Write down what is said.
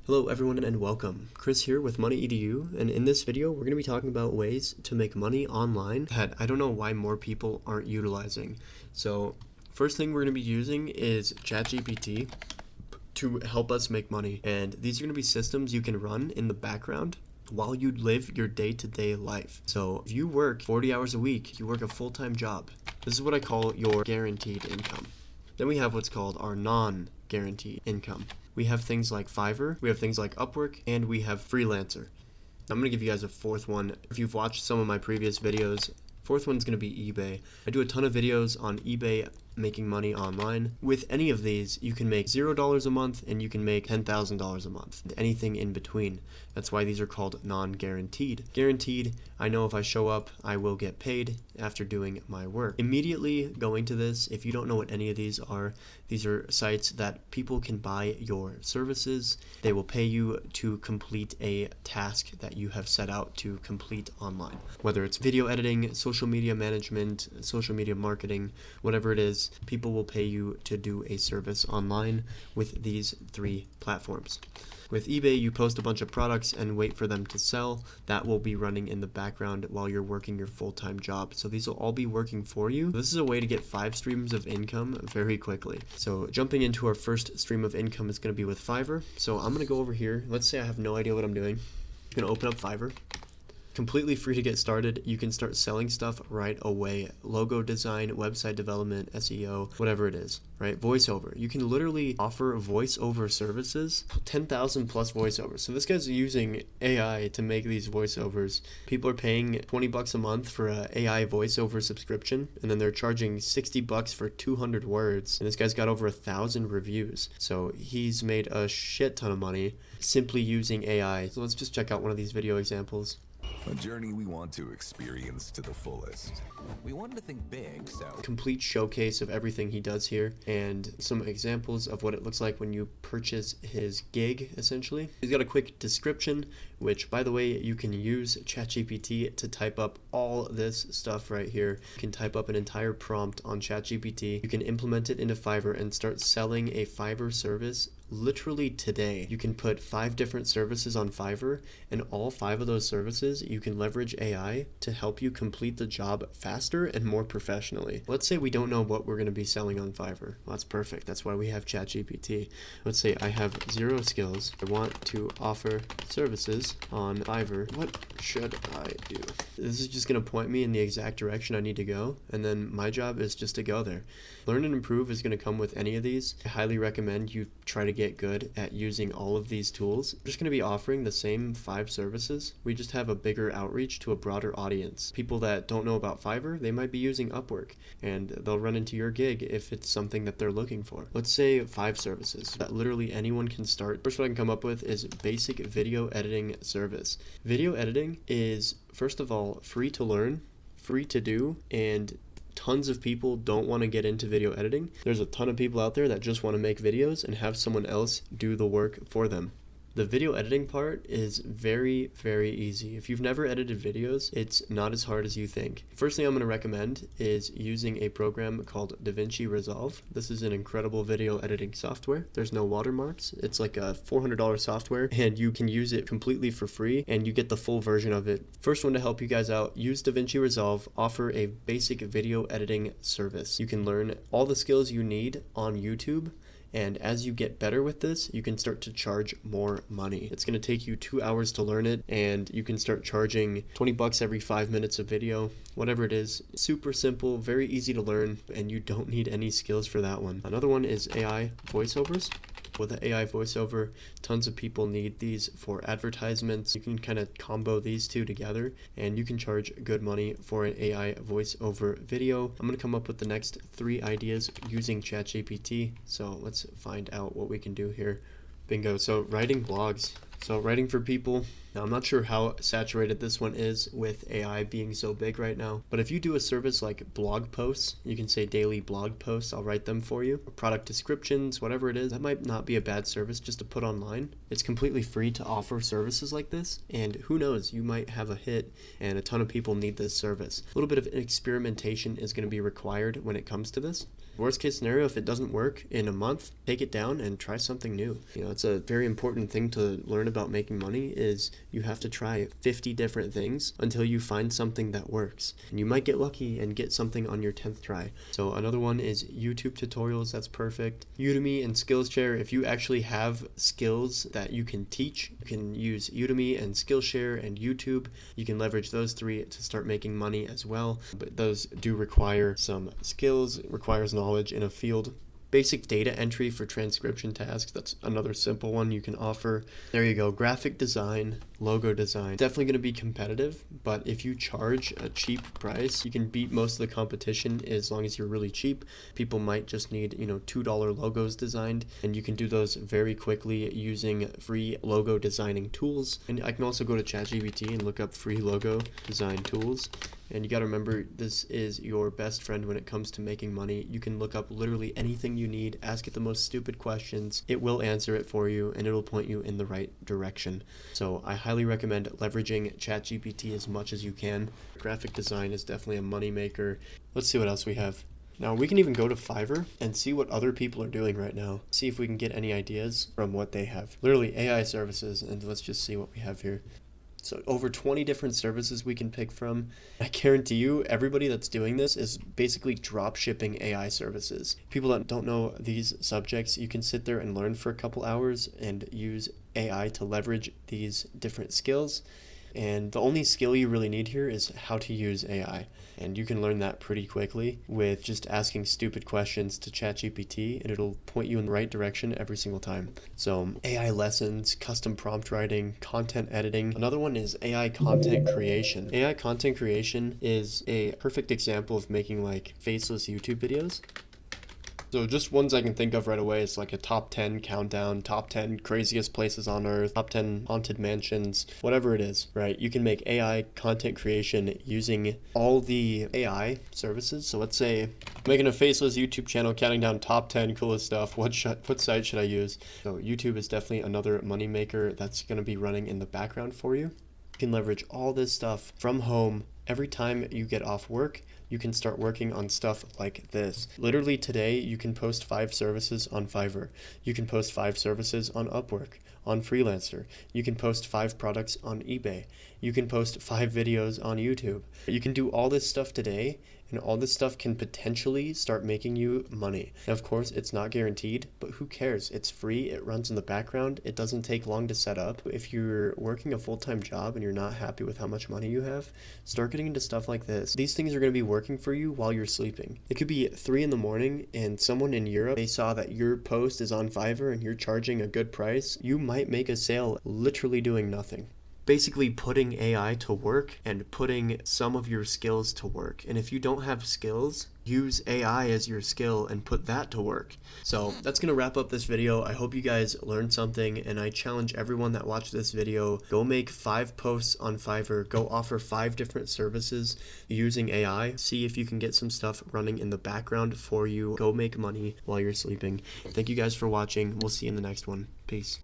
Hello everyone and welcome. Chris here with Money EDU, and in this video we're going to be talking about ways to make money online that I don't know why more people aren't utilizing. So first thing we're going to be using is ChatGPT to help us make money, and these are going to be systems you can run in the background while you live your day-to-day life. So if you work 40 hours a week, you work a full-time job. This is what I call your guaranteed income. Then we have what's called our non-guaranteed income. We have things like Fiverr, we have things like Upwork, and we have Freelancer. I'm going to give you guys a fourth one. If you've watched some of my previous videos, fourth one's going to be eBay. I do a ton of videos on eBay making money online. With any of these, you can make $0 a month and you can make $10,000 a month, anything in between. That's why these are called non-guaranteed. Guaranteed, I know if I show up, I will get paid after doing my work. Immediately going to this, if you don't know what any of these are sites that people can buy your services. They will pay you to complete a task that you have set out to complete online. Whether it's video editing, social media management, social media marketing, whatever it is, people will pay you to do a service online with these three platforms. With eBay, you post a bunch of products and wait for them to sell. That will be running in the background while you're working your full-time job. So these will all be working for you. This is a way to get 5 streams of income very quickly. So jumping into our first stream of income is going to be with Fiverr. So I'm going to go over here. Let's say I have no idea what I'm doing. I'm going to open up Fiverr. Completely free to get started. You can start selling stuff right away. Logo design, website development, SEO, whatever it is, right? Voiceover. You can literally offer voiceover services, 10,000 plus voiceovers. So this guy's using AI to make these voiceovers. People are paying $20 a month for a AI voiceover subscription, and then they're charging $60 for 200 words. And this guy's got over 1,000 reviews. So he's made a shit ton of money simply using AI. So let's just check out one of these video examples. A journey we want to experience to the fullest. We wanted to think big, so... Complete showcase of everything he does here, and some examples of what it looks like when you purchase his gig, essentially. He's got a quick description, which, by the way, you can use ChatGPT to type up all this stuff right here. You can type up an entire prompt on ChatGPT. You can implement it into Fiverr and start selling a Fiverr service literally today. You can put 5 different services on Fiverr, and all 5 of those services you can leverage AI to help you complete the job faster and more professionally. Let's say we don't know what we're going to be selling on Fiverr. Well, that's perfect. That's why we have ChatGPT. Let's say I have 0 skills. I want to offer services on Fiverr. What should I do? This is just going to point me in the exact direction I need to go, and then my job is just to go there. Learn and improve is going to come with any of these. I highly recommend you try to get good at using all of these tools. We're just going to be offering the same 5 services. We just have a bigger outreach to a broader audience. People that don't know about Fiverr, they might be using Upwork, and they'll run into your gig if it's something that they're looking for. Let's say 5 services that literally anyone can start. First one I can come up with is basic video editing service. Video editing is, first of all, free to learn, free to do, and tons of people don't want to get into video editing. There's a ton of people out there that just want to make videos and have someone else do the work for them. The video editing part is very, very easy. If you've never edited videos, it's not as hard as you think. First thing I'm going to recommend is using a program called DaVinci Resolve. This is an incredible video editing software. There's no watermarks. It's like a $400 software, and you can use it completely for free, and you get the full version of it. First one to help you guys out, use DaVinci Resolve, offer a basic video editing service. You can learn all the skills you need on YouTube. And as you get better with this, you can start to charge more money. It's going to take you 2 hours to learn it, and you can start charging $20 every 5 minutes of video, whatever it is. Super simple, very easy to learn, and you don't need any skills for that one. Another one is AI voiceovers. With the AI voiceover, tons of people need these for advertisements. You can kind of combo these two together, and you can charge good money for an AI voiceover video. I'm going to come up with the next 3 ideas using ChatGPT. So let's find out what we can do here. Bingo. So writing blogs. So writing for people. Now, I'm not sure how saturated this one is with AI being so big right now, but if you do a service like blog posts, you can say daily blog posts, I'll write them for you. Product descriptions, whatever it is, that might not be a bad service just to put online. It's completely free to offer services like this, and who knows, you might have a hit and a ton of people need this service. A little bit of experimentation is going to be required when it comes to this. Worst case scenario, if it doesn't work in a month, take it down and try something new. It's a very important thing to learn about making money is you have to try 50 different things until you find something that works. And you might get lucky and get something on your 10th try. So another one is YouTube tutorials. That's perfect. Udemy and Skillshare. If you actually have skills that you can teach, you can use Udemy and Skillshare and YouTube. You can leverage those three to start making money as well. But those do require some skills. It requires knowledge in a field. Basic data entry for transcription tasks. That's another simple one you can offer. There you go. Graphic design, logo design. Definitely going to be competitive, but if you charge a cheap price, you can beat most of the competition as long as you're really cheap. People might just need, $2 logos designed, and you can do those very quickly using free logo designing tools. And I can also go to ChatGPT and look up free logo design tools. And you got to remember, this is your best friend when it comes to making money. You can look up literally anything you need, ask it the most stupid questions. It will answer it for you, and it'll point you in the right direction. So I highly recommend leveraging ChatGPT as much as you can. Graphic design is definitely a money maker. Let's see what else we have. Now we can even go to Fiverr and see what other people are doing right now. See if we can get any ideas from what they have. Literally AI services, and let's just see what we have here. So over 20 different services we can pick from. I guarantee you everybody that's doing this is basically drop shipping AI services. People that don't know these subjects, you can sit there and learn for a couple hours and use AI to leverage these different skills. And the only skill you really need here is how to use AI. And you can learn that pretty quickly with just asking stupid questions to ChatGPT, and it'll point you in the right direction every single time. So AI lessons, custom prompt writing, content editing. Another one is AI content creation. AI content creation is a perfect example of making like faceless YouTube videos. So just ones I can think of right away is like a top 10 countdown, top 10 craziest places on earth, top 10 haunted mansions, whatever it is, right? You can make AI content creation using all the AI services. So let's say I'm making a faceless YouTube channel counting down top 10 coolest stuff. What site should I use? So YouTube is definitely another money maker that's going to be running in the background for you. You can leverage all this stuff from home. Every time you get off work, you can start working on stuff like this. Literally today, you can post 5 services on Fiverr. You can post 5 services on Upwork, on Freelancer. You can post 5 products on eBay. You can post 5 videos on YouTube. You can do all this stuff today, and all this stuff can potentially start making you money. Now, of course, it's not guaranteed, but who cares? It's free, it runs in the background, it doesn't take long to set up. If you're working a full-time job and you're not happy with how much money you have, start getting into stuff like this. These things are going to be working for you while you're sleeping. It could be 3 in the morning and someone in Europe, they saw that your post is on Fiverr and you're charging a good price. You might make a sale literally doing nothing. Basically putting AI to work and putting some of your skills to work. And if you don't have skills, use AI as your skill and put that to work. So that's going to wrap up this video. I hope you guys learned something, and I challenge everyone that watched this video, go make 5 posts on Fiverr, go offer 5 different services using AI, see if you can get some stuff running in the background for you, go make money while you're sleeping. Thank you guys for watching. We'll see you in the next one. Peace.